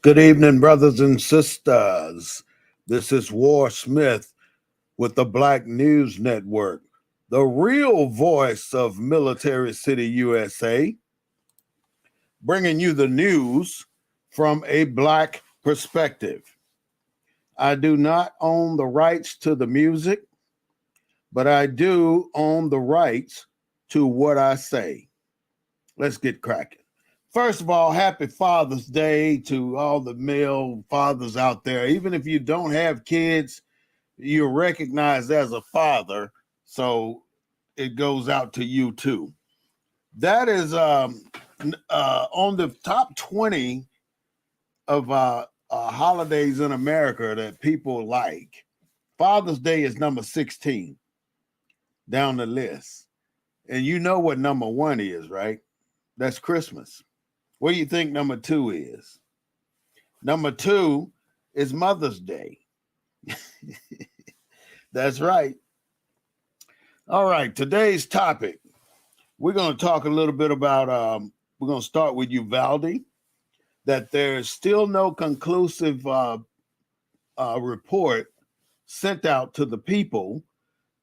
Good evening, brothers and sisters. This is War Smith with the Black News Network, the real voice of Military City, USA, bringing you the news from a Black perspective. I do not own the rights to the music, but I do own the rights to what I say. Let's get cracking. First of all, happy Father's Day to all the male fathers out there. Even if you don't have kids, you're recognized as a father, so it goes out to you too. That is on the top 20 of holidays in America that people like. Father's Day is number 16 down the list. And you know what number one is, right? That's Christmas. What do you think number two is? Number two is Mother's Day. That's right. All right, today's topic, we're going to talk a little bit about, we're going to start with Uvalde, that there's still no conclusive report sent out to the people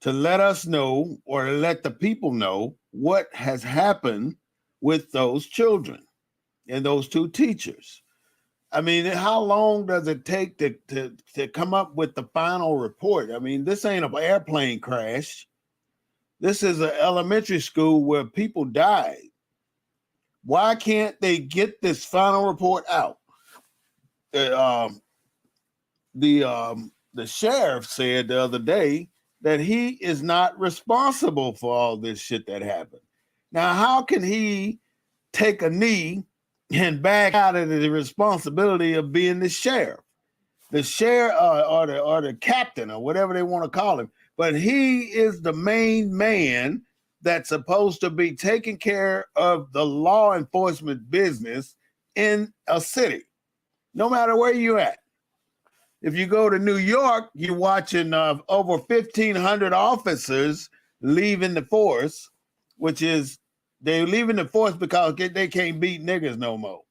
to let us know or to let the people know what has happened with those children and those two teachers. I mean, how long does it take to come up with the final report? I mean, this ain't an airplane crash. This is an elementary school where people died. Why can't they get this final report out? The sheriff said the other day that he is not responsible for all this shit that happened. Now, how can he take a knee and back out of the responsibility of being the sheriff or the captain or whatever they want to call him? But he is the main man that's supposed to be taking care of the law enforcement business in a city, no matter where you're at. If you go to New York, you're watching over 1,500 officers leaving the force, which is they're leaving the force because they can't beat niggas no more.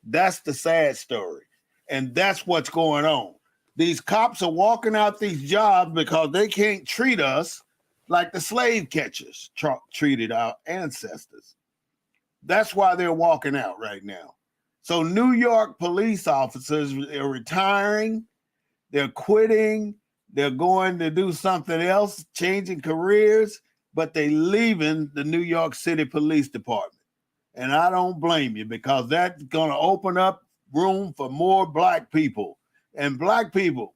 That's the sad story. And that's what's going on. These cops are walking out these jobs because they can't treat us like the slave catchers treated our ancestors. That's why they're walking out right now. So New York police officers are retiring, they're quitting, they're going to do something else, changing careers, but they leaving the New York City Police Department. And I don't blame you, because that's going to open up room for more Black people. And Black people,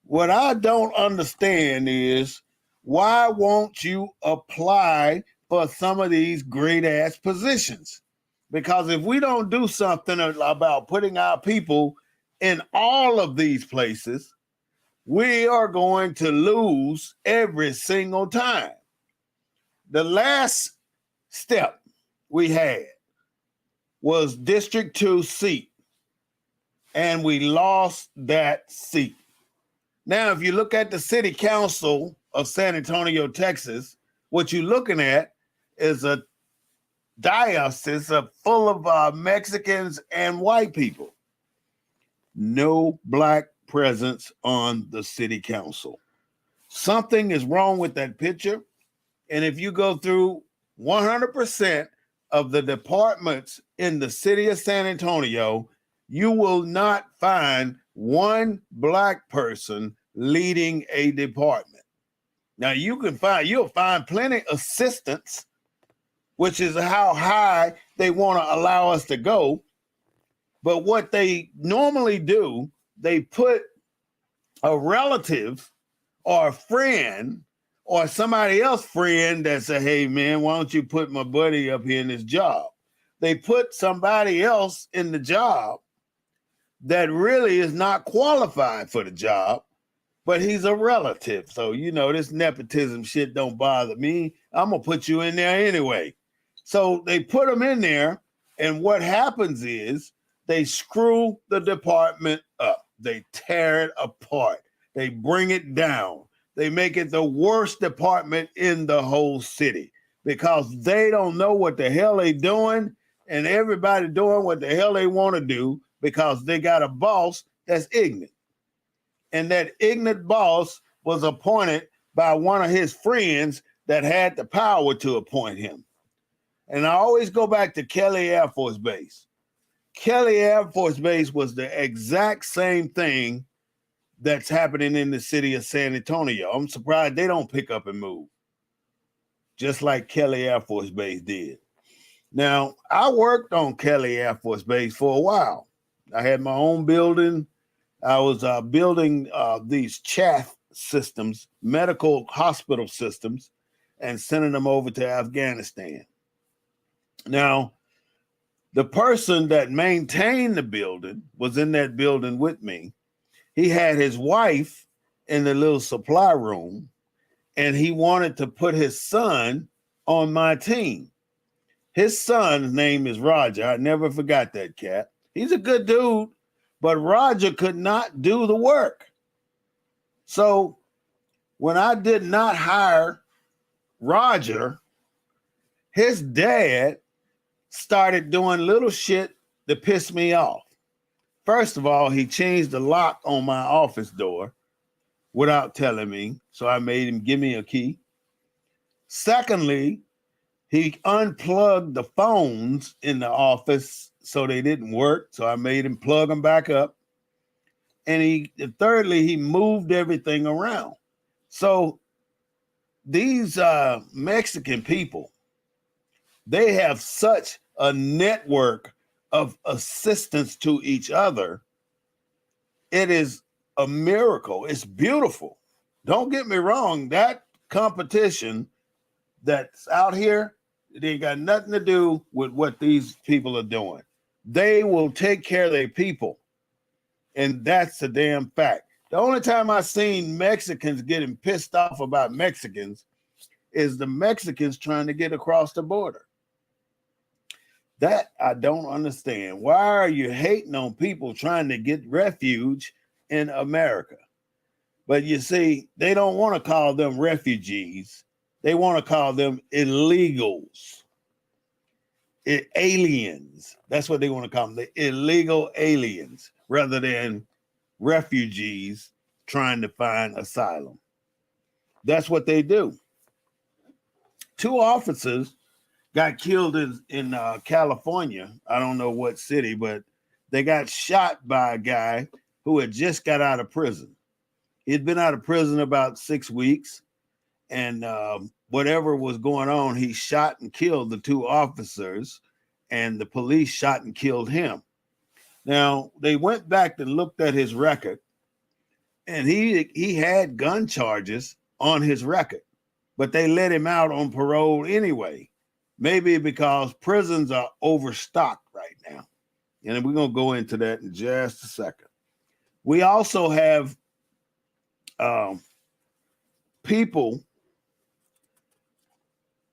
what I don't understand is, why won't you apply for some of these great ass positions? Because if we don't do something about putting our people in all of these places, we are going to lose every single time. The last step we had was District 2 seat, and we lost that seat. Now, if you look at the City Council of San Antonio, Texas, what you're looking at is a diocese full of Mexicans and white people. No Black presence on the City Council. Something is wrong with that picture. And if you go through 100% of the departments in the city of San Antonio, you will not find one Black person leading a department. Now you'll find plenty of assistants, which is how high they want to allow us to go. But what they normally do, they put a relative or a friend or somebody else friend that say, hey man, why don't you put my buddy up here in this job? They put somebody else in the job that really is not qualified for the job, but he's a relative. So, you know, this nepotism shit don't bother me. I'm going to put you in there anyway. So they put them in there, and what happens is they screw the department up. They tear it apart. They bring it down. They make it the worst department in the whole city because they don't know what the hell they're doing, and everybody doing what the hell they want to do because they got a boss that's ignorant. And that ignorant boss was appointed by one of his friends that had the power to appoint him. And I always go back to Kelly Air Force Base. Kelly Air Force Base was the exact same thing that's happening in the city of San Antonio. I'm surprised they don't pick up and move, just like Kelly Air Force Base did. Now, I worked on Kelly Air Force Base for a while. I had my own building. I was building these chaff systems, medical hospital systems, and sending them over to Afghanistan. Now, the person that maintained the building was in that building with me. He had his wife in the little supply room, and he wanted to put his son on my team. His son's name is Roger. I never forgot that cat. He's a good dude, but Roger could not do the work. So when I did not hire Roger, his dad started doing little shit that pissed me off. First of all, he changed the lock on my office door without telling me, so I made him give me a key. Secondly, he unplugged the phones in the office so they didn't work, so I made him plug them back up. And thirdly, he moved everything around. So these Mexican people, they have such a network of assistance to each other. It is a miracle. It's beautiful. Don't get me wrong. That competition that's out here, it ain't got nothing to do with what these people are doing. They will take care of their people. And that's a damn fact. The only time I've seen Mexicans getting pissed off about Mexicans is the Mexicans trying to get across the border. That I don't understand. Why are you hating on people trying to get refuge in America? But you see, they don't want to call them refugees. They want to call them illegals, aliens. That's what they want to call them, the illegal aliens, rather than refugees trying to find asylum. That's what they do. 2 officers got killed in California. I don't know what city, but they got shot by a guy who had just got out of prison. He'd been out of prison about 6 weeks, and whatever was going on, he shot and killed the 2 officers, and the police shot and killed him. Now, they went back and looked at his record, and he had gun charges on his record, but they let him out on parole anyway. Maybe because prisons are overstocked right now. And we're going to go into that in just a second. We also have people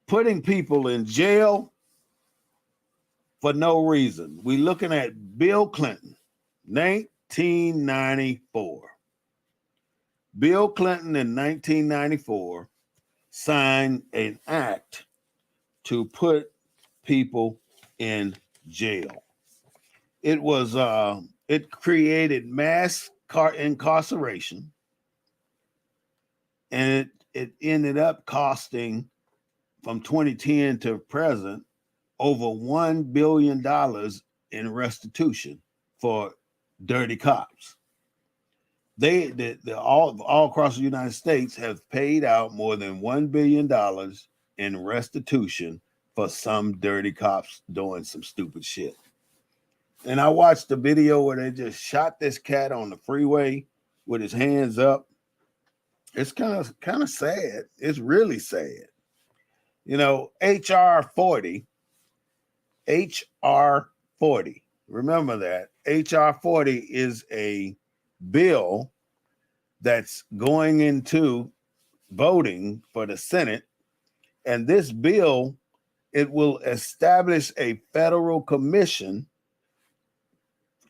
putting people in jail for no reason. We're looking at Bill Clinton, 1994. Bill Clinton in 1994 signed an act to put people in jail. It was it created mass incarceration, and it ended up costing, from 2010 to present, over $1 billion in restitution for dirty cops. They all across the United States have paid out more than $1 billion in restitution for some dirty cops doing some stupid shit. And I watched the video where they just shot this cat on the freeway with his hands up. It's kind of sad. It's really sad. You know, HR 40. Remember that. HR 40 is a bill that's going into voting for the Senate. And this bill, it will establish a federal commission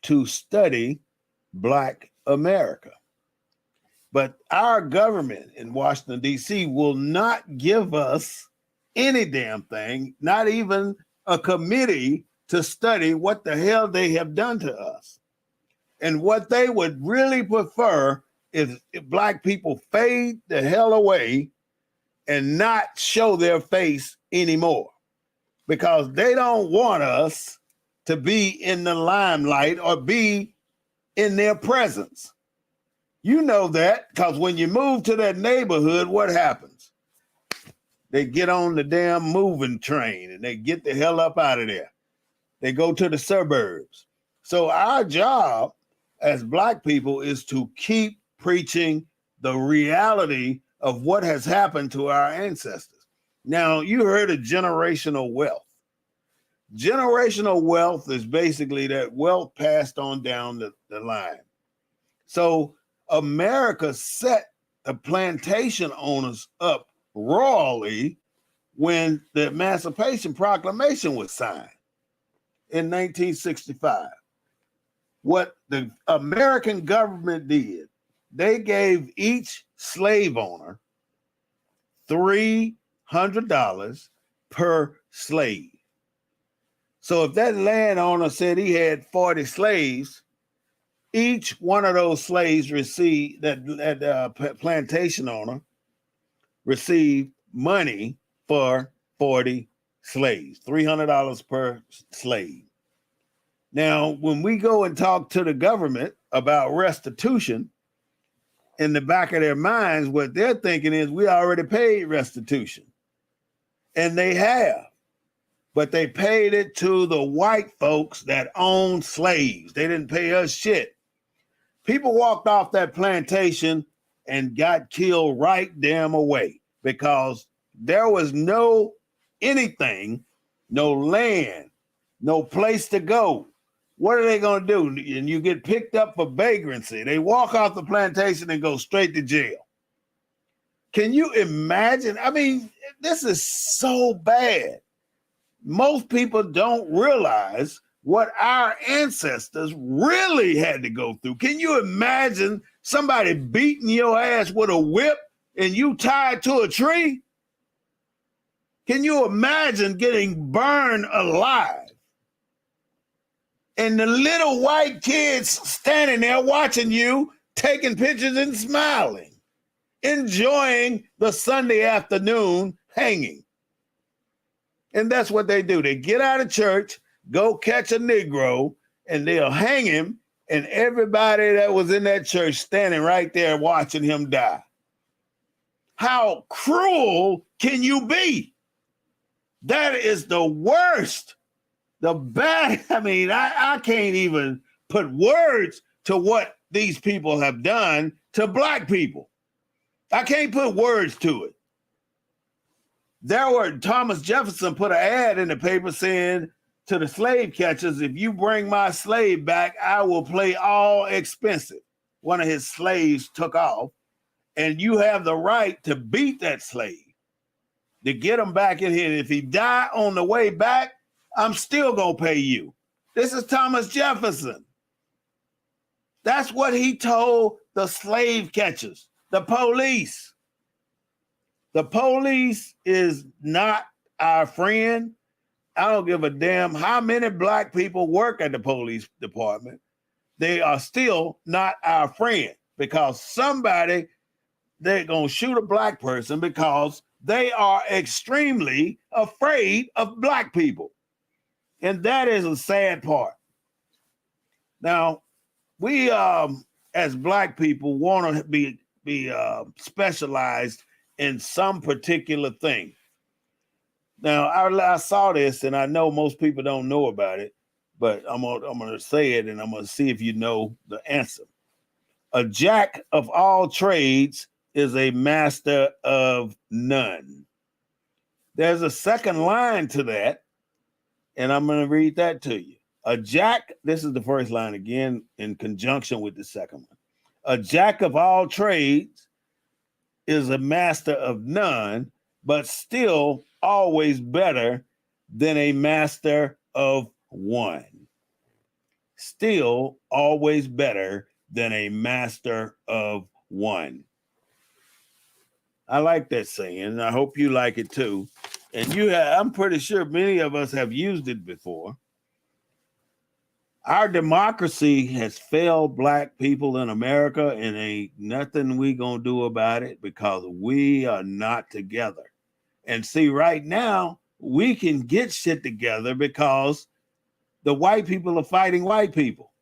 to study Black America. But our government in Washington, D.C. will not give us any damn thing, not even a committee to study what the hell they have done to us. And what they would really prefer is if black people fade the hell away and not show their face anymore, because they don't want us to be in the limelight or be in their presence. You know that, because when you move to that neighborhood, what happens? They get on the damn moving train and they get the hell up out of there. They go to the suburbs. So our job as black people is to keep preaching the reality of what has happened to our ancestors. Now, you heard of generational wealth. Generational wealth is basically that wealth passed on down the line. So America set the plantation owners up royally when the Emancipation Proclamation was signed in 1965. What the American government did, they gave each slave owner $300 per slave. So if that landowner said he had 40 slaves, each one of those slaves received, that plantation owner received money for 40 slaves, $300 per slave. Now, when we go and talk to the government about restitution, in the back of their minds, what they're thinking is we already paid restitution. And they have, but they paid it to the white folks that owned slaves. They didn't pay us shit. People walked off that plantation and got killed right damn away because there was no anything, no land, no place to go. What are they going to do? And you get picked up for vagrancy. They walk off the plantation and go straight to jail. Can you imagine? I mean, this is so bad. Most people don't realize what our ancestors really had to go through. Can you imagine somebody beating your ass with a whip and you tied to a tree? Can you imagine getting burned alive? And the little white kids standing there watching you, taking pictures and smiling, enjoying the Sunday afternoon hanging. And that's what they do. They get out of church, go catch a Negro, and they'll hang him, and everybody that was in that church standing right there watching him die. How cruel can you be? That is the worst. The bad, I mean, I can't even put words to what these people have done to black people. I can't put words to it. Thomas Jefferson put an ad in the paper saying to the slave catchers, if you bring my slave back, I will pay all expenses. One of his slaves took off, and you have the right to beat that slave, to get him back in here. If he die on the way back, I'm still going to pay you. This is Thomas Jefferson. That's what he told the slave catchers, the police. The police is not our friend. I don't give a damn how many black people work at the police department. They are still not our friend because they're going to shoot a black person because they are extremely afraid of black people. And that is a sad part. Now, we as black people want to be specialized in some particular thing. Now, I saw this, and I know most people don't know about it, but I'm gonna say it, and I'm gonna see if you know the answer. A jack of all trades is a master of none. There's a second line to that, and I'm going to read that to you. A jack, this is the first line again in conjunction with the second one. A jack of all trades is a master of none, but still always better than a master of one. Still always better than a master of one. I like that saying, and I hope you like it too. And I'm pretty sure many of us have used it before. Our democracy has failed black people in America, and ain't nothing we gonna do about it because we are not together. And see, right now, we can get shit together because the white people are fighting white people.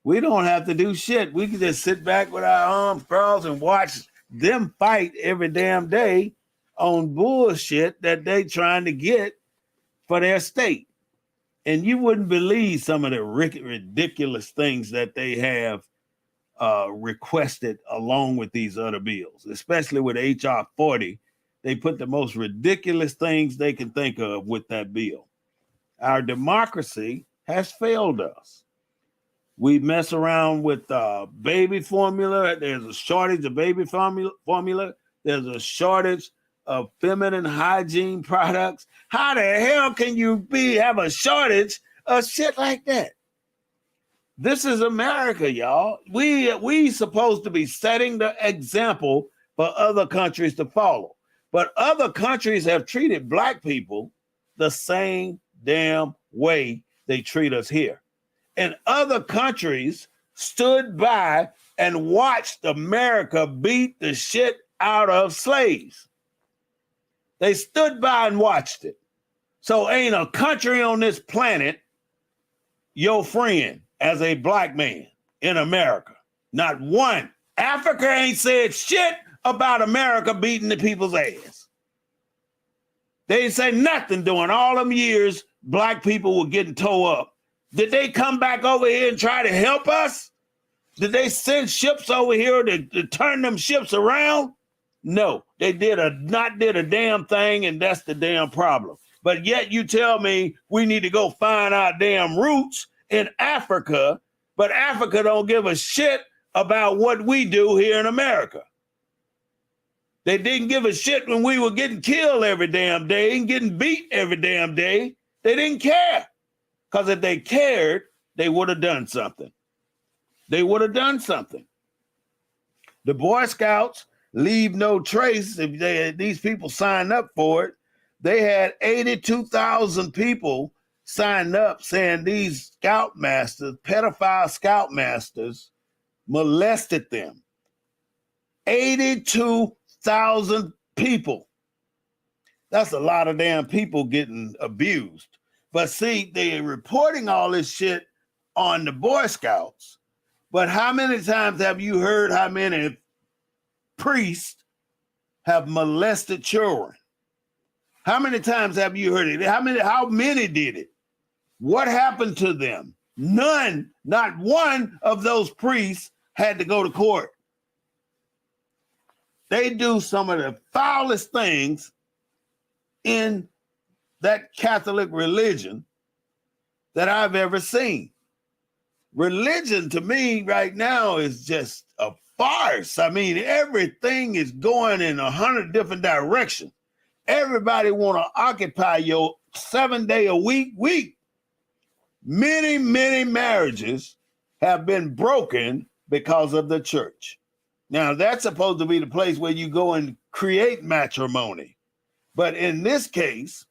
We don't have to do shit. We can just sit back with our arms crossed and watch them fight every damn day on bullshit that they trying to get for their state. And you wouldn't believe some of the ridiculous things that they have requested along with these other bills, especially with HR 40. They put the most ridiculous things they can think of with that bill. Our democracy has failed us. We mess around with baby formula. There's a shortage of baby formula. There's a shortage of feminine hygiene products. How the hell can you have a shortage of shit like that? This is America, y'all. We supposed to be setting the example for other countries to follow. But other countries have treated black people the same damn way they treat us here. And other countries stood by and watched America beat the shit out of slaves. They stood by and watched it. So ain't a country on this planet your friend as a black man in America. Not one. Africa ain't said shit about America beating the people's ass. They ain't say nothing during all them years black people were getting tore up. Did they come back over here and try to help us? Did they send ships over here to turn them ships around? No, they did a damn thing, and that's the damn problem. But yet you tell me we need to go find our damn roots in Africa, but Africa don't give a shit about what we do here in America. They didn't give a shit when we were getting killed every damn day and getting beat every damn day. They didn't care. Because if they cared, they would have done something. They would have done something. The Boy Scouts leave no trace. If these people signed up for it, they had 82,000 people signed up saying these scoutmasters, pedophile scoutmasters, molested them. 82,000 people. That's a lot of damn people getting abused. But see, they're reporting all this shit on the Boy Scouts. But how many times have you heard how many priests have molested children? How many times have you heard it? How many did it? What happened to them? None, not one of those priests had to go to court. They do some of the foulest things in that Catholic religion that I've ever seen. Religion to me right now is just a farce. I mean, everything is going in 100 different directions. Everybody want to occupy your 7-day-a-week week. Many, many marriages have been broken because of the church. Now, that's supposed to be the place where you go and create matrimony. But in this case,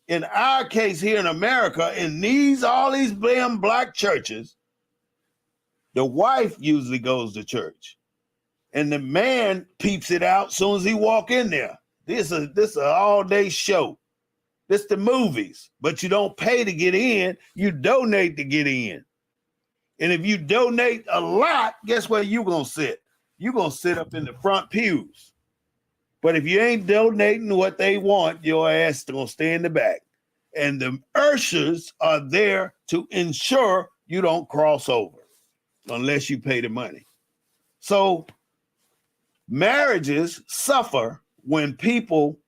in our case here in America, in all these damn black churches, the wife usually goes to church. And the man peeps it out as soon as he walk in there. This is an all-day show. This the movies. But you don't pay to get in, you donate to get in. And if you donate a lot, guess where you gonna sit? You're gonna sit up in the front pews. But if you ain't donating what they want, your ass is gonna stay in the back. And the ushers are there to ensure you don't cross over unless you pay the money. So marriages suffer when people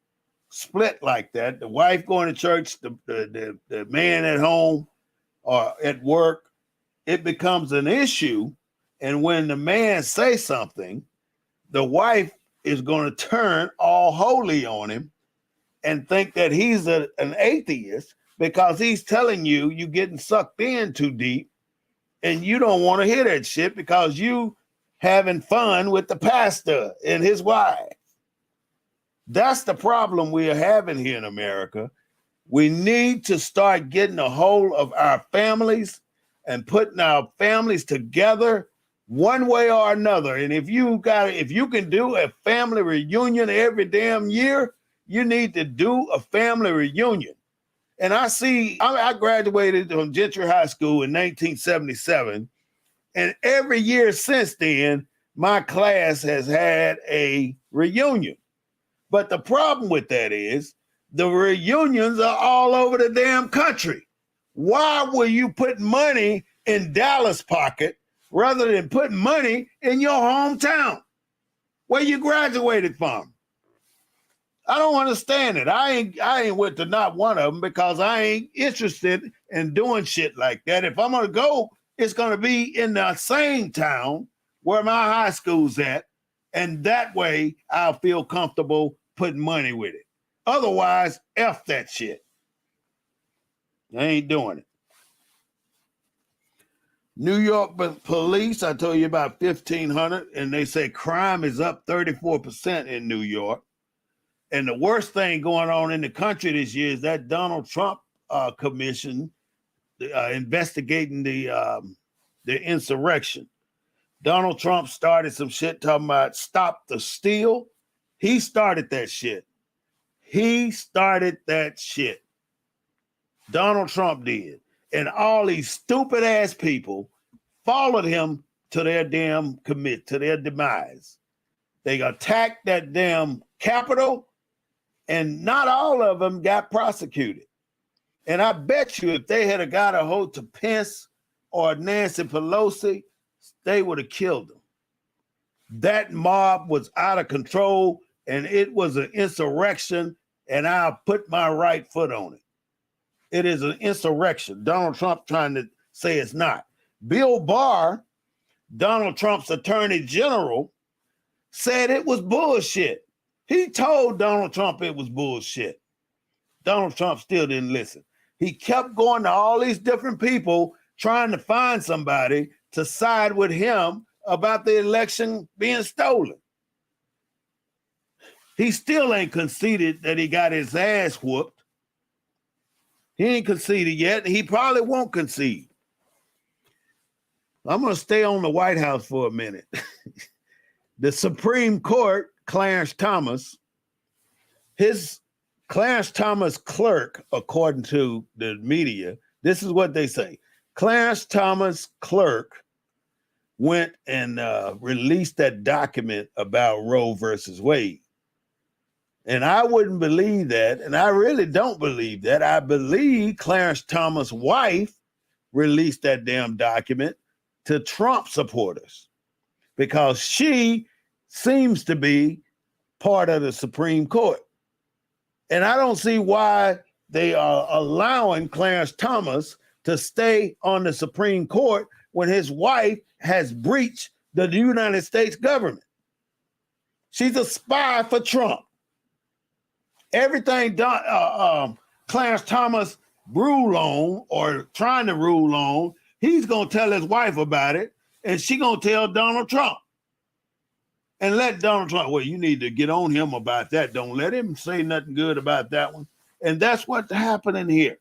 split like that. The wife going to church, the man at home or at work, it becomes an issue. And when the man says something, the wife is going to turn all holy on him and think that he's an atheist because he's telling you you're getting sucked in too deep and you don't want to hear that shit because you having fun with the pastor and his wife. That's the problem we are having here in America. We need to start getting a hold of our families, and putting our families together one way or another. And if you can do a family reunion every damn year, you need to do a family reunion. And I graduated from Gentry High School in 1977. And every year since then, my class has had a reunion. But the problem with that is the reunions are all over the damn country. Why will you put money in Dallas' pocket rather than putting money in your hometown where you graduated from? I don't understand it. I ain't with to not one of them because I ain't interested in doing shit like that. If I'm gonna go, it's gonna be in the same town where my high school's at, and that way I'll feel comfortable putting money with it. Otherwise, F that shit. I ain't doing it. New York police, I told you about 1,500, and they say crime is up 34% in New York. And the worst thing going on in the country this year is that Donald Trump commission investigating the insurrection. Donald Trump started some shit talking about stop the steal. He started that shit. Donald Trump did. And all these stupid ass people followed him to their damn to their demise. They attacked that damn Capitol, and not all of them got prosecuted. And I bet you if they had got a hold to Pence or Nancy Pelosi, they would have killed them. That mob was out of control, and it was an insurrection, and I'll put my right foot on it. It is an insurrection. Donald Trump trying to say it's not. Bill Barr, Donald Trump's attorney general, said it was bullshit. He told Donald Trump it was bullshit. Donald Trump still didn't listen. He kept going to all these different people trying to find somebody to side with him about the election being stolen. He still ain't conceded that he got his ass whooped. He ain't conceded yet. He probably won't concede. I'm going to stay on the White House for a minute. The Supreme Court, Clarence Thomas clerk, according to the media, this is what they say. Clarence Thomas clerk went and released that document about Roe versus Wade. And I wouldn't believe that, and I really don't believe that. I believe Clarence Thomas' wife released that damn document to Trump supporters because she seems to be part of the Supreme Court. And I don't see why they are allowing Clarence Thomas to stay on the Supreme Court when his wife has breached the United States government. She's a spy for Trump. Everything Clarence Thomas rule on or trying to rule on, he's going to tell his wife about it, and she's going to tell Donald Trump. And let Donald Trump, well, you need to get on him about that. Don't let him say nothing good about that one. And that's what's happening here.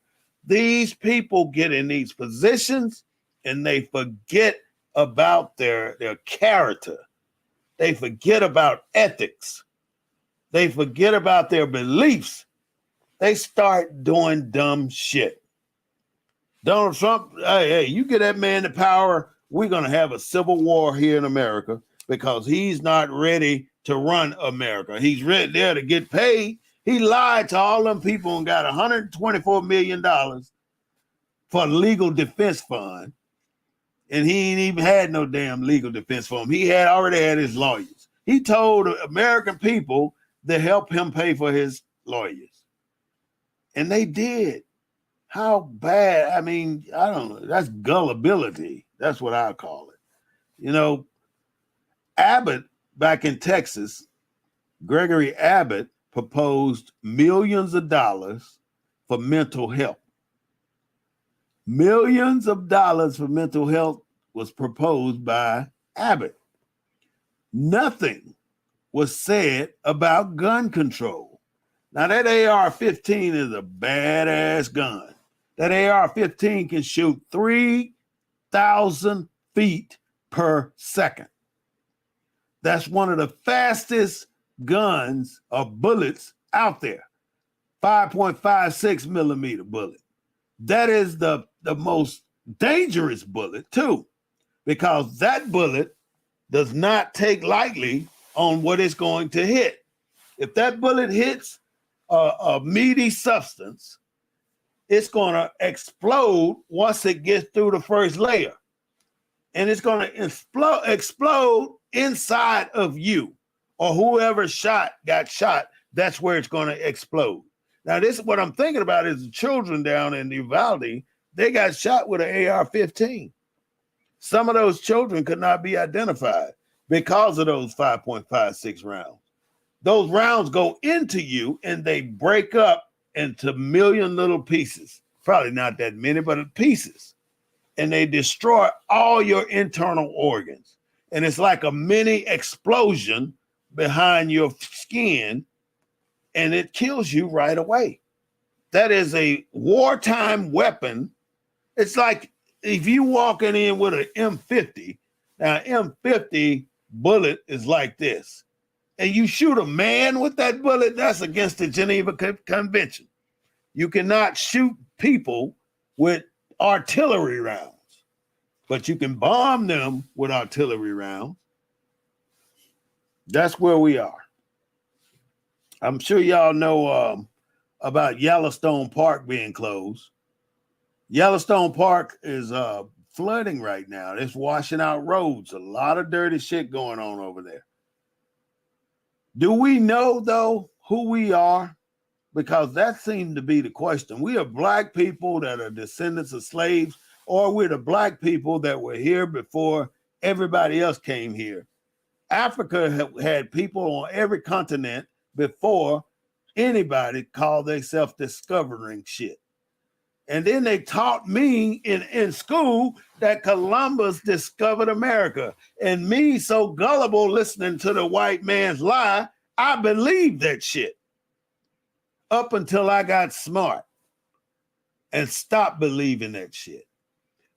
These people get in these positions and they forget about their character. They forget about ethics. They forget about their beliefs. They start doing dumb shit. Donald Trump, hey, you get that man to power, we're going to have a civil war here in America because he's not ready to run America. He's ready there to get paid. He lied to all them people and got $124 million for legal defense fund. And he ain't even had no damn legal defense for him. He already had his lawyers. He told American people to help him pay for his lawyers. And they did. How bad? I mean, I don't know. That's gullibility. That's what I call it. You know, Abbott back in Texas, Gregory Abbott proposed millions of dollars for mental health. Millions of dollars for mental health was proposed by Abbott. Nothing was said about gun control. Now, that AR-15 is a badass gun. That AR-15 can shoot 3 1,000 feet per second. That's one of the fastest guns or bullets out there. 5.56 millimeter bullet. That is the most dangerous bullet too, because that bullet does not take lightly on what it's going to hit. If that bullet hits a meaty substance, it's going to explode once it gets through the first layer. And it's going to explode inside of you, or whoever got shot, that's where it's going to explode. Now, this is what I'm thinking about is the children down in Uvalde, they got shot with an AR-15. Some of those children could not be identified because of those 5.56 rounds. Those rounds go into you and they break up into a million little pieces. Probably not that many, but pieces. And they destroy all your internal organs. And it's like a mini explosion behind your skin, and it kills you right away. That is a wartime weapon. It's like if you walking in with an M50, now M50 bullet is like this, and you shoot a man with that bullet, that's against the Geneva Convention. You cannot shoot people with artillery rounds, but you can bomb them with artillery rounds. That's where we are. I'm sure y'all know about Yellowstone Park being closed. Yellowstone Park is flooding right now. It's washing out roads. A lot of dirty shit going on over there. Do we know, though, who we are? Because that seemed to be the question. We are black people that are descendants of slaves, or we're the black people that were here before everybody else came here. Africa had people on every continent before anybody called themselves discovering shit. And then they taught me in school that Columbus discovered America. And me, so gullible, listening to the white man's lie, I believed that shit. Up until I got smart and stopped believing that shit,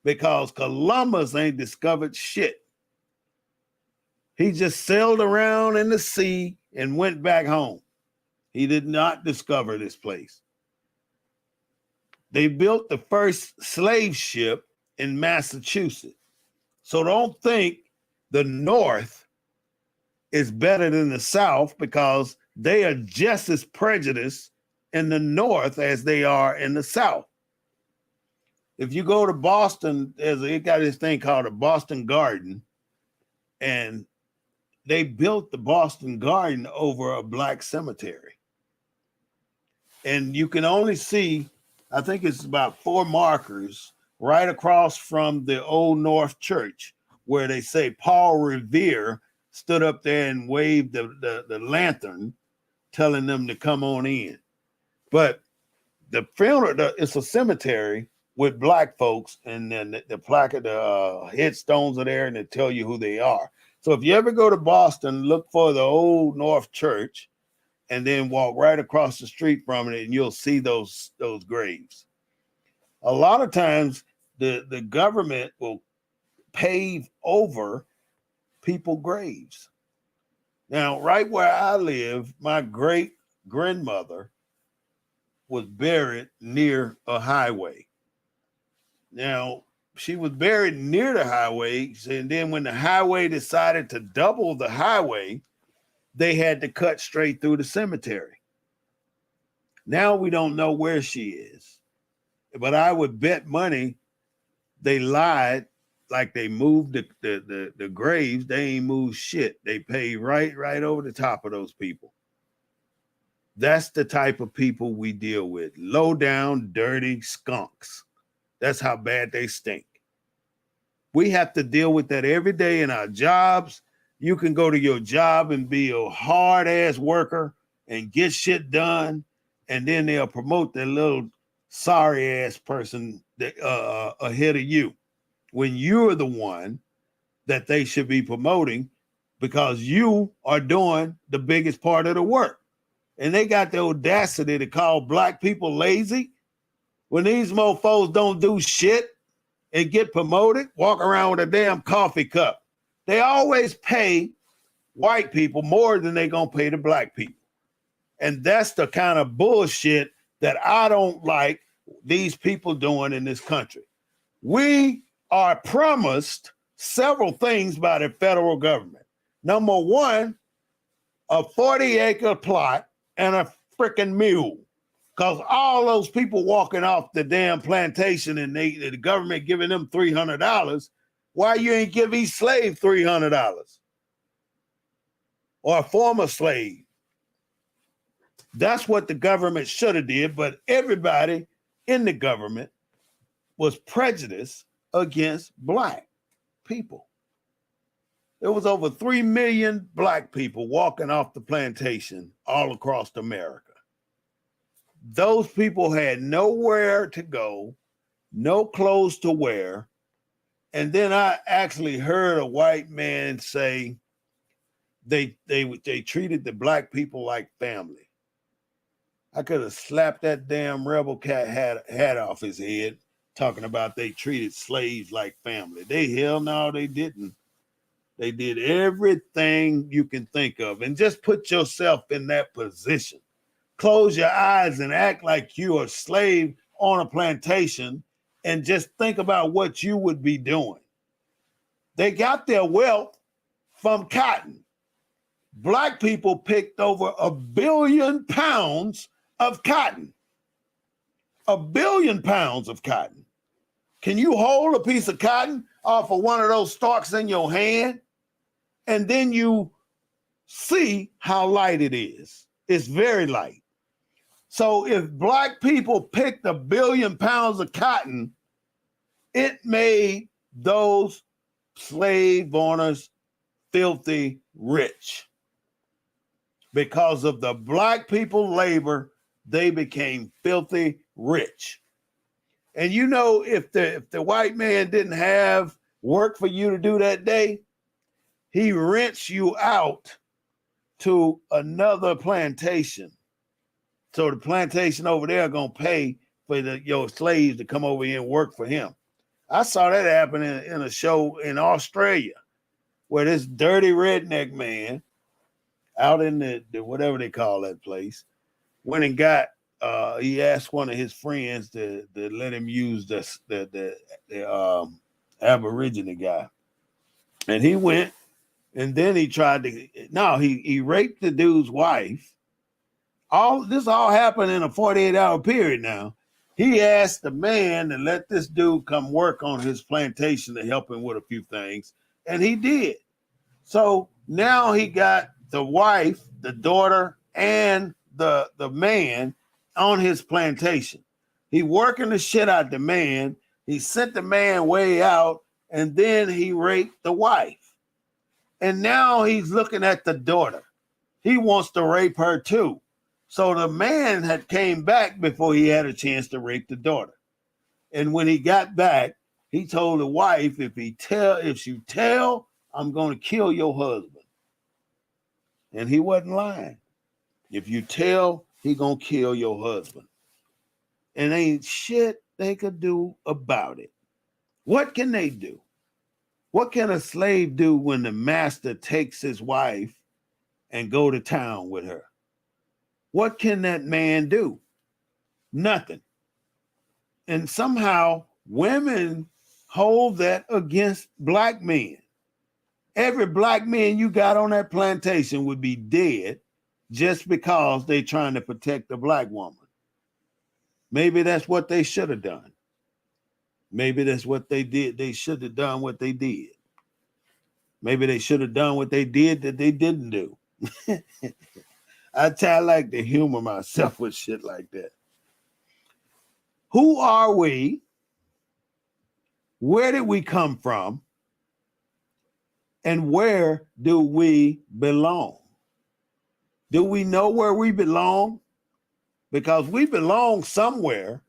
because Columbus ain't discovered shit. He just sailed around in the sea and went back home. He did not discover this place. They built the first slave ship in Massachusetts. So don't think the North is better than the South, because they are just as prejudiced in the North as they are in the South. If you go to Boston, it got this thing called a Boston Garden, and they built the Boston Garden over a black cemetery. And you can only see, I think it's about 4 markers right across from the Old North Church, where they say Paul Revere stood up there and waved the lantern, telling them to come on in. But the funeral, it's a cemetery with black folks, and then the plaque, the headstones are there, and they tell you who they are. So if you ever go to Boston, look for the Old North Church, and then walk right across the street from it, and you'll see those graves. A lot of times, the government will pave over people's graves. Now, right where I live, my great grandmother was buried near a highway. Now, she was buried near the highway, and then when the highway decided to double the highway, they had to cut straight through the cemetery. Now we don't know where she is, but I would bet money they lied, like they moved the graves. They ain't moved shit. They paid right over the top of those people. That's the type of people we deal with. Low down, dirty skunks. That's how bad they stink. We have to deal with that every day in our jobs. You can go to your job and be a hard-ass worker and get shit done, and then they'll promote that little sorry-ass person that, ahead of you, when you're the one that they should be promoting, because you are doing the biggest part of the work. And they got the audacity to call black people lazy when these mofos don't do shit. and get promoted, walk around with a damn coffee cup. They always pay white people more than they gonna pay the black people. And that's the kind of bullshit that I don't like these people doing in this country. We are promised several things by the federal government. Number one, a 40-acre plot and a freaking mule. Because all those people walking off the damn plantation and the government giving them $300, why you ain't give each slave $300? Or a former slave? That's what the government should have did, but everybody in the government was prejudiced against black people. There was over 3 million black people walking off the plantation all across America. Those people had nowhere to go, no clothes to wear. And then I actually heard a white man say they treated the black people like family. I could have slapped that damn rebel cat hat off his head talking about they treated slaves like family. Hell no, they didn't. They did everything you can think of. And just put yourself in that position. Close your eyes and act like you're a slave on a plantation and just think about what you would be doing. They got their wealth from cotton. Black people picked over 1 billion pounds of cotton. 1 billion pounds of cotton. Can you hold a piece of cotton off of one of those stalks in your hand? And then you see how light it is. It's very light. So if black people picked 1 billion pounds of cotton, it made those slave owners filthy rich. Because of the black people labor, they became filthy rich. And you know, if the white man didn't have work for you to do that day, he rents you out to another plantation. So the plantation over there gonna pay for your slaves to come over here and work for him. I saw that happen in a show in Australia where this dirty redneck man out in the whatever they call that place went and got he asked one of his friends to let him use the Aborigine guy. And he went, and then he tried to he raped the dude's wife. This all happened in a 48-hour period now. He asked the man to let this dude come work on his plantation to help him with a few things, and he did. So now he got the wife, the daughter, and the man on his plantation. He working the shit out the man. He sent the man way out, and then he raped the wife. And now he's looking at the daughter. He wants to rape her too. So the man had came back before he had a chance to rape the daughter. And when he got back, he told the wife, if you tell, I'm going to kill your husband. And he wasn't lying. If you tell, he going to kill your husband. And ain't shit they could do about it. What can they do? What can a slave do when the master takes his wife and go to town with her? What can that man do? Nothing. And somehow women hold that against black men. Every black man you got on that plantation would be dead just because they're trying to protect the black woman. Maybe that's what they should have done. Maybe that's what they did. They should have done what they did. Maybe they should have done what they did that they didn't do. I like to humor myself with shit like that. Who are we? Where did we come from? And where do we belong? Do we know where we belong? Because we belong somewhere.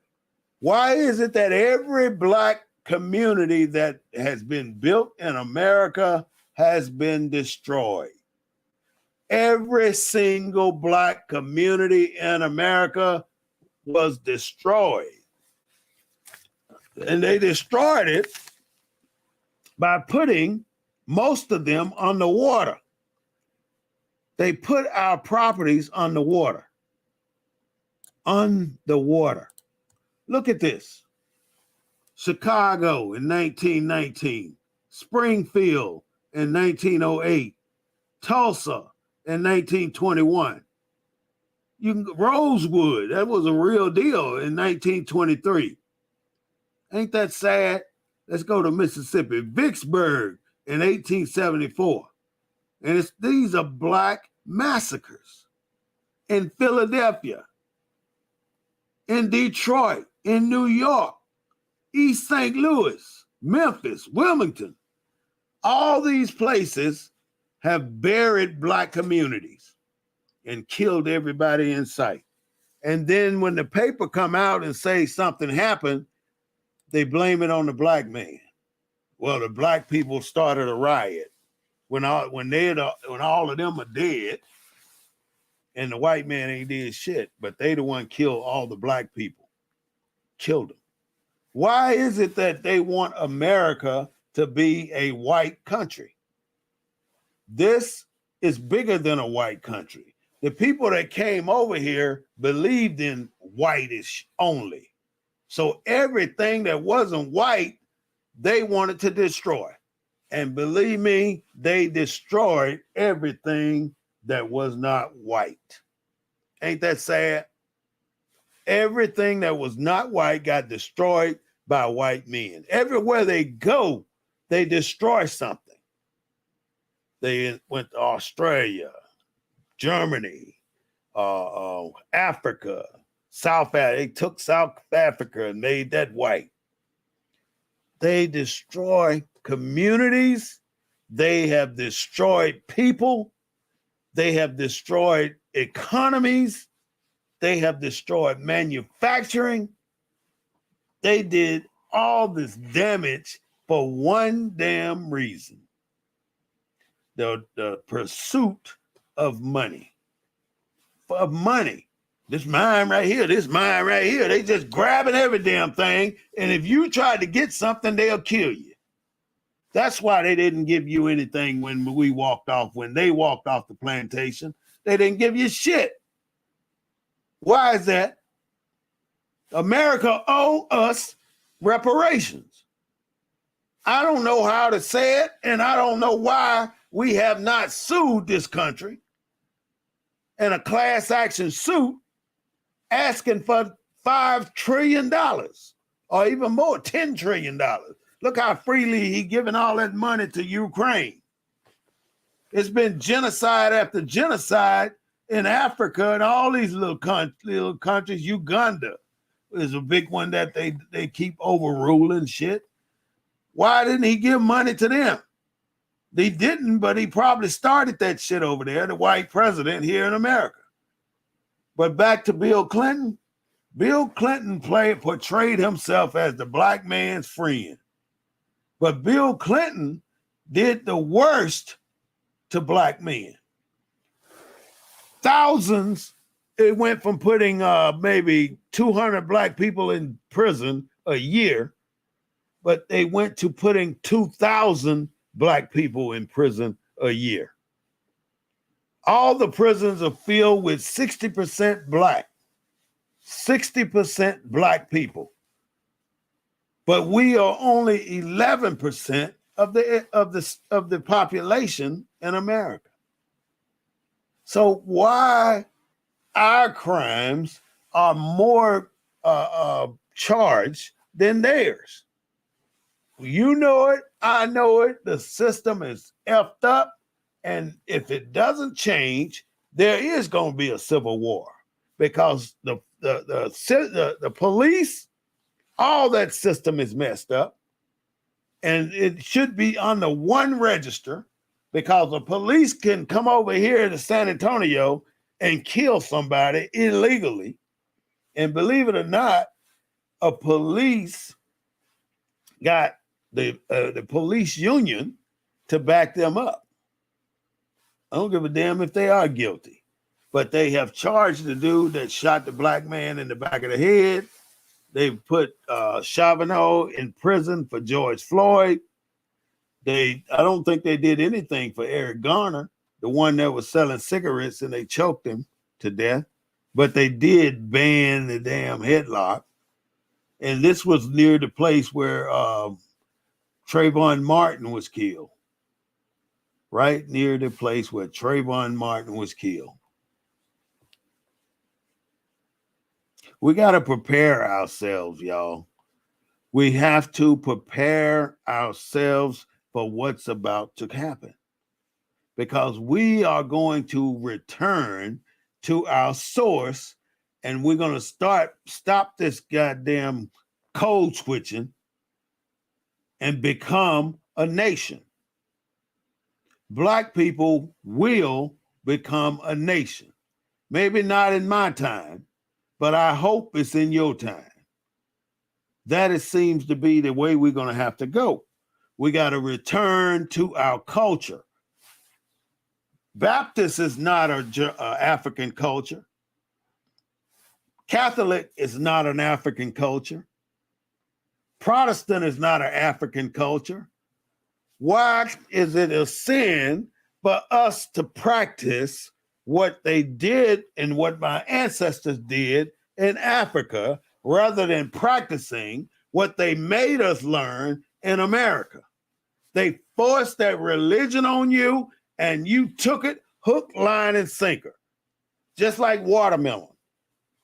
Why is it that every black community that has been built in America has been destroyed? Every single black community in America was destroyed. And they destroyed it by putting most of them on the water. They put our properties on the water. On the water. Look at this. Chicago in 1919, Springfield in 1908, Tulsa in 1921. Rosewood, that was a real deal in 1923. Ain't that sad? Let's go to Mississippi. Vicksburg in 1874. And these are black massacres. In Philadelphia, in Detroit, in New York, East St. Louis, Memphis, Wilmington. All these places have buried black communities and killed everybody in sight. And then when the paper come out and say something happened, they blame it on the black man. Well, the black people started a riot when all of them are dead, and the white man ain't did shit, but they the one killed all the black people, killed them. Why is it that they want America to be a white country? This is bigger than a white country. The people that came over here believed in whitish only. So everything that wasn't white, they wanted to destroy. And believe me, they destroyed everything that was not white. Ain't that sad? Everything that was not white got destroyed by white men. Everywhere they go, they destroy something. They went to Australia, Germany, Africa, South Africa. They took South Africa and made that white. They destroy communities. They have destroyed people. They have destroyed economies. They have destroyed manufacturing. They did all this damage for one damn reason. The pursuit of money. Of money. This mine right here, this mine right here. They just grabbing every damn thing. And if you try to get something, they'll kill you. That's why they didn't give you anything when we walked off. When they walked off the plantation, they didn't give you shit. Why is that? America owe us reparations. I don't know how to say it, and I don't know why we have not sued this country in a class action suit asking for $5 trillion or even more, $10 trillion. Look how freely he giving all that money to Ukraine. It's been genocide after genocide in Africa and all these little countries. Uganda is a big one that they keep overruling shit. Why didn't he give money to them? They didn't, but he probably started that shit over there, the white president here in America. But back to Bill Clinton. Bill Clinton portrayed himself as the black man's friend. But Bill Clinton did the worst to black men. Thousands, it went from putting maybe 200 black people in prison a year, but they went to putting 2,000 black people in prison a year. All the prisons are filled with 60% black, 60% black people. But we are only 11% of the population in America. So why our crimes are more charged than theirs? You know it, I know it. The system is effed up, and if it doesn't change, there is going to be a civil war because the police, all that system is messed up, and it should be on the one register because the police can come over here to San Antonio and kill somebody illegally, and believe it or not, a police got the police union to back them up. I don't give a damn if they are guilty, but they have charged the dude that shot the black man in the back of the head. They put Charbonneau in prison for George Floyd. I don't think they did anything for Eric Garner, the one that was selling cigarettes, and they choked him to death. But they did ban the damn headlock. And this was near the place where Trayvon Martin was killed. Right near the place where Trayvon Martin was killed. We got to prepare ourselves, y'all. We have to prepare ourselves for what's about to happen, because we are going to return to our source, and we're going to stop this goddamn code switching and become a nation. Black people will become a nation. Maybe not in my time, but I hope it's in your time. That it seems to be the way we're going to have to go. We got to return to our culture. Baptist is not an African culture. Catholic is not an African culture. Protestant is not an African culture. Why is it a sin for us to practice what they did and what my ancestors did in Africa, rather than practicing what they made us learn in America? They forced that religion on you, and you took it hook, line, and sinker. Just like watermelon.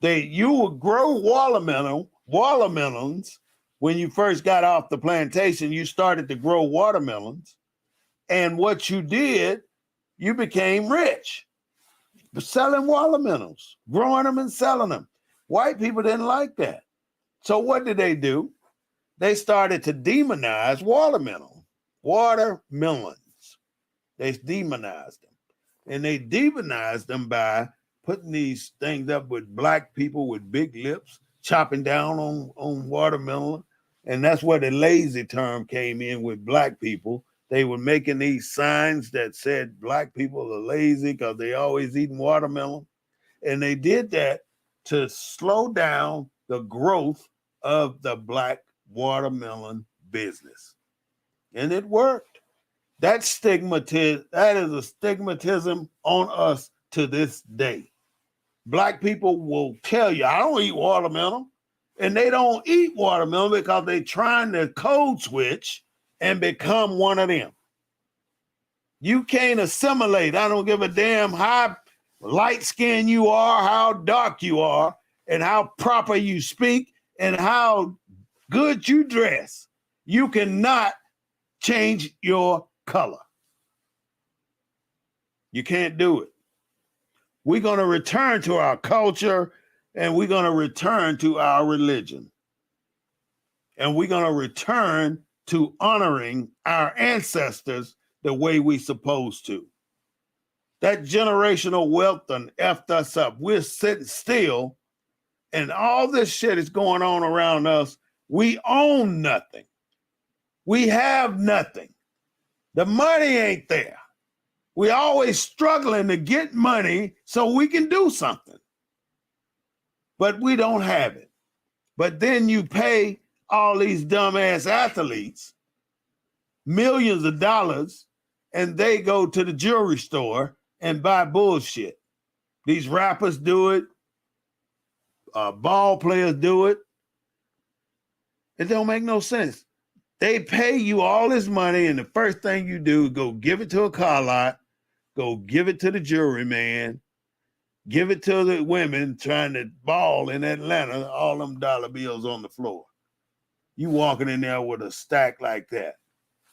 You would grow watermelons when you first got off the plantation. You started to grow watermelons. And what you did, you became rich. Selling watermelons, growing them and selling them. White people didn't like that. So what did they do? They started to demonize watermelons. They demonized them. And they demonized them by putting these things up with black people with big lips, chopping down on watermelon. And that's where the lazy term came in with black people. They were making these signs that said black people are lazy because they always eating watermelon. And they did that to slow down the growth of the black watermelon business. And it worked. That is a stigmatism on us to this day. Black people will tell you, I don't eat watermelon. And they don't eat watermelon because they're trying to code switch and become one of them. You can't assimilate. I don't give a damn how light skinned you are, how dark you are, and how proper you speak, and how good you dress. You cannot change your color. You can't do it. We're going to return to our culture, and we're going to return to our religion. And we're going to return to honoring our ancestors the way we're supposed to. That generational wealth done effed us up. We're sitting still, and all this shit is going on around us. We own nothing. We have nothing. The money ain't there. We're always struggling to get money so we can do something. But we don't have it. But then you pay all these dumbass athletes millions of dollars, and they go to the jewelry store and buy bullshit. These rappers do it. Ball players do it. It don't make no sense. They pay you all this money, and the first thing you do is go give it to a car lot, go give it to the jewelry man, give it to the women trying to ball in Atlanta, all them dollar bills on the floor. You walking in there with a stack like that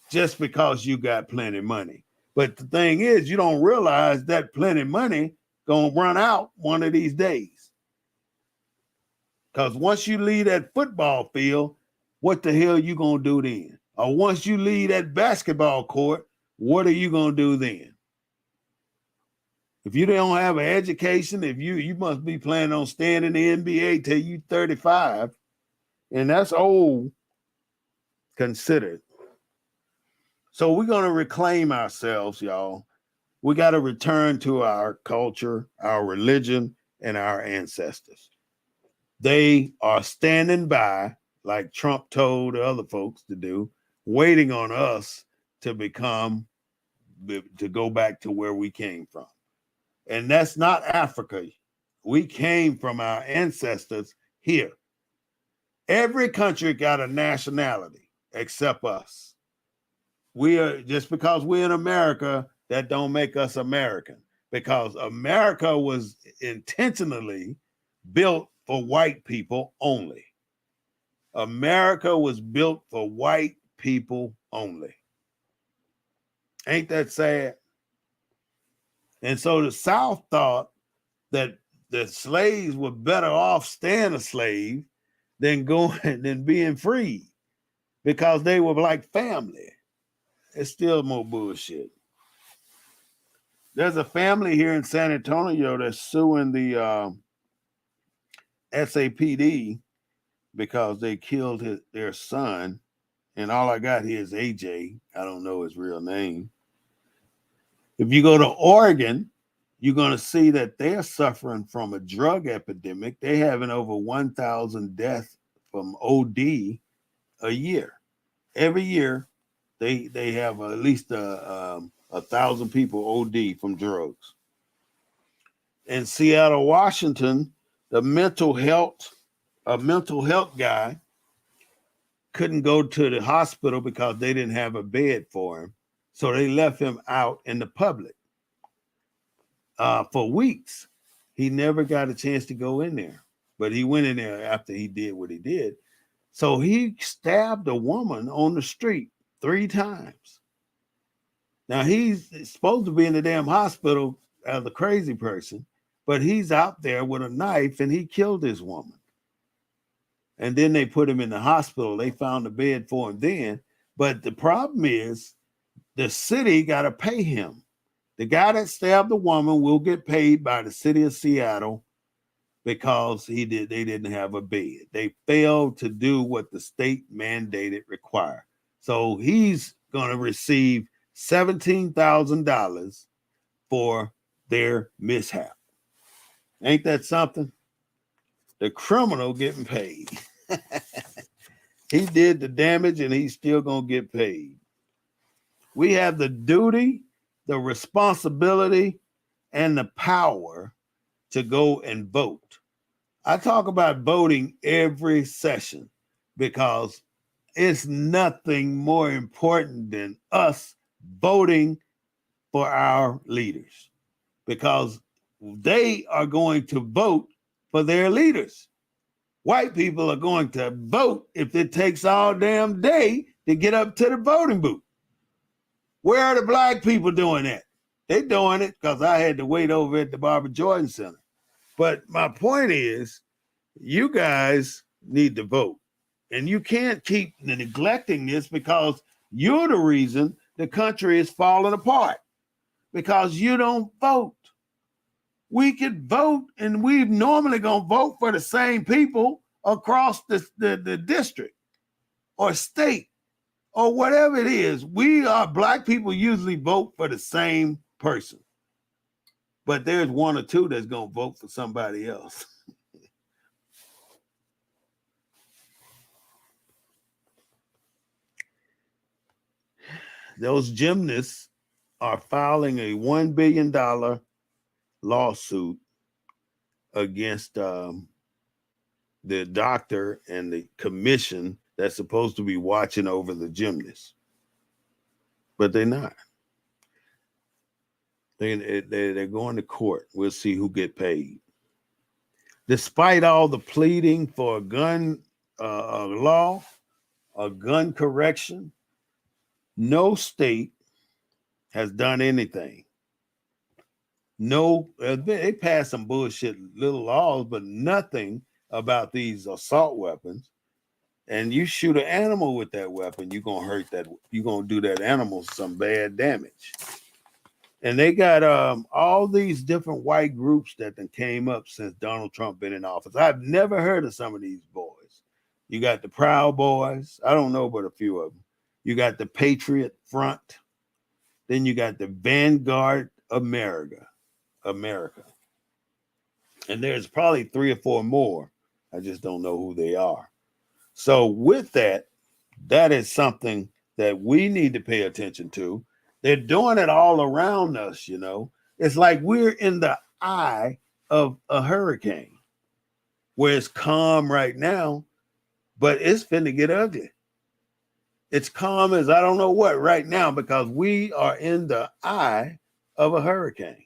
just because you got plenty of money. But the thing is, you don't realize that plenty of money gonna run out one of these days. Because once you leave that football field, what the hell you gonna do then? Or once you leave that basketball court, what are you gonna do then? If you don't have an education, if you must be planning on staying in the NBA till you 35, and that's old considered. So we're gonna reclaim ourselves, y'all. We got to return to our culture, our religion, and our ancestors. They are standing by, like Trump told the other folks to do, waiting on us to go back to where we came from. And that's not Africa. We came from our ancestors here. Every country got a nationality except us. We are, just because we're in America, that don't make us American, because America was intentionally built for white people only. America was built for white people only. Ain't that sad? And so the South thought that the slaves were better off staying a slave than being free, because they were like family. It's still more bullshit. There's a family here in San Antonio that's suing the SAPD because they killed their son. And all I got here is AJ. I don't know his real name. If you go to Oregon, you're going to see that they're suffering from a drug epidemic. They're having over 1,000 deaths from OD a year. Every year, they have at least 1,000 people OD from drugs. In Seattle, Washington, a mental health guy couldn't go to the hospital because they didn't have a bed for him. So they left him out in the public for weeks. He never got a chance to go in there, but he went in there after he did what he did. So he stabbed a woman on the street 3 times. Now he's supposed to be in the damn hospital as a crazy person, but he's out there with a knife and he killed this woman. And then they put him in the hospital. They found a bed for him then. But the problem is the city got to pay him. The guy that stabbed the woman will get paid by the city of Seattle because they didn't have a bed. They failed to do what the state mandated require. So he's going to receive $17,000 for their mishap. Ain't that something? The criminal getting paid. He did the damage and he's still going to get paid. We have the duty, the responsibility, and the power to go and vote. I talk about voting every session because it's nothing more important than us voting for our leaders, because they are going to vote for their leaders. White people are going to vote if it takes all damn day to get up to the voting booth. Where are the black people doing that? They doing it because I had to wait over at the Barbara Jordan Center. But my point is, you guys need to vote. And you can't keep neglecting this because you're the reason the country is falling apart, because you don't vote. We could vote, and we're normally going to vote for the same people across the district or state or whatever it is. Black people usually vote for the same person, but there's 1 or 2 that's going to vote for somebody else. Those gymnasts are filing a $1 billion lawsuit against the doctor and the commission that's supposed to be watching over the gymnasts. But they're not. They're going to court. We'll see who get paid. Despite all the pleading for a gun law, a gun correction, no state has done anything. No, they passed some bullshit little laws, but nothing about these assault weapons. And you shoot an animal with that weapon, you're going to hurt that. You're going to do that animal some bad damage. And they got all these different white groups that came up since Donald Trump been in office. I've never heard of some of these boys. You got the Proud Boys. I don't know but a few of them. You got the Patriot Front. Then you got the Vanguard America. And there's probably 3 or 4 more. I just don't know who they are. So with that, that is something that we need to pay attention to. They're doing it all around us, you know. It's like we're in the eye of a hurricane where it's calm right now, but it's finna get ugly. It's calm as I don't know what right now because we are in the eye of a hurricane,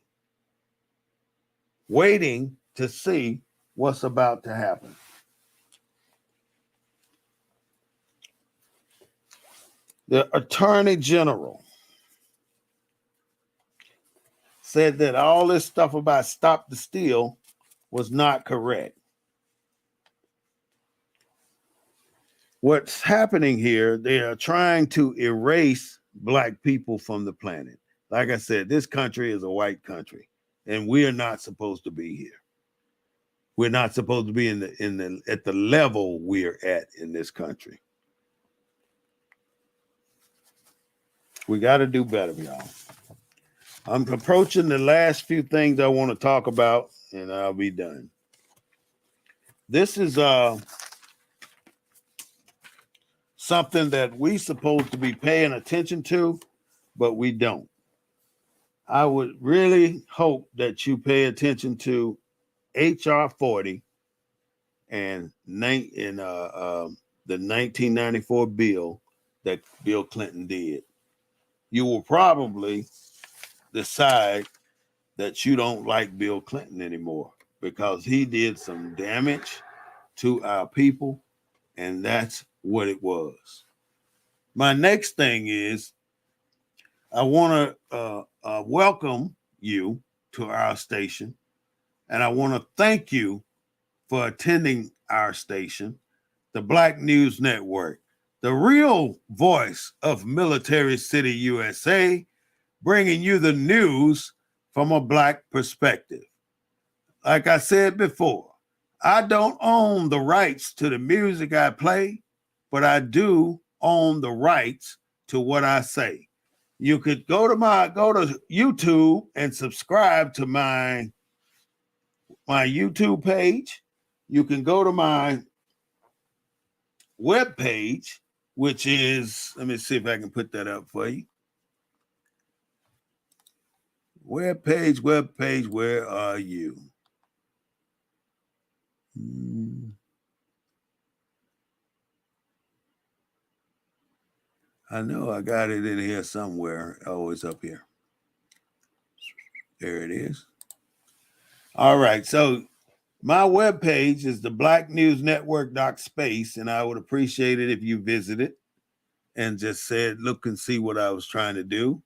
waiting to see what's about to happen. The Attorney General said that all this stuff about stop the steal was not correct. What's happening here, they are trying to erase Black people from the planet. Like I said, this country is a white country, and we are not supposed to be here. We're not supposed to be at the level we're at in this country. We got to do better, y'all. I'm approaching the last few things I want to talk about, and I'll be done. This is something that we supposed to be paying attention to, but we don't. I would really hope that you pay attention to HR 40 and the 1994 bill that Bill Clinton did. You will probably decide that you don't like Bill Clinton anymore because he did some damage to our people, and that's what it was. My next thing is I want to welcome you to our station, and I want to thank you for attending our station, the Black News Network, the real voice of Military City, USA, bringing you the news from a Black perspective. Like I said before, I don't own the rights to the music I play, but I do own the rights to what I say. You could go to YouTube and subscribe to my YouTube page. You can go to my web page, which is, let me see if I can put that up for you. Web page, where are you? I know I got it in here somewhere. Oh, it's up here. There it is. All right. So my webpage is the blacknewsnetwork.space, and I would appreciate it if you visited and just said, look and see what I was trying to do.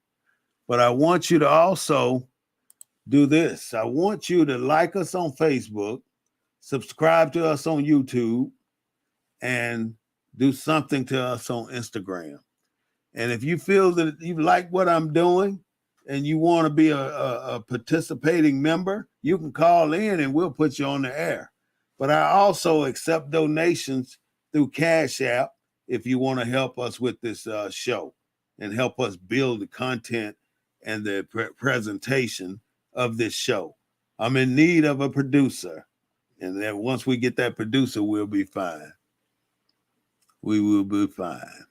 But I want you to also do this. I want you to like us on Facebook, subscribe to us on YouTube, and do something to us on Instagram. And if you feel that you like what I'm doing and you want to be a participating member, you can call in and we'll put you on the air. But I also accept donations through Cash App if you want to help us with this show and help us build the content and the presentation of this show. I'm in need of a producer. And then once we get that producer, we'll be fine. We will be fine.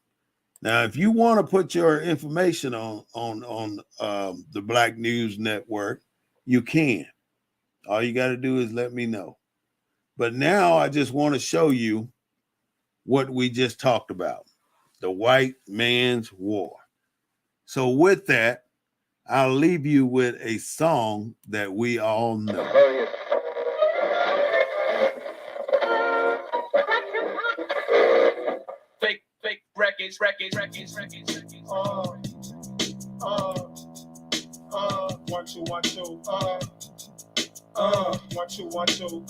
Now, if you want to put your information on the Black News Network, you can. All you got to do is let me know. But now I just want to show you what we just talked about, the white man's war. So with that, I'll leave you with a song that we all know. Fake records. One, two, 1, 2. 1, 2, 1, 2.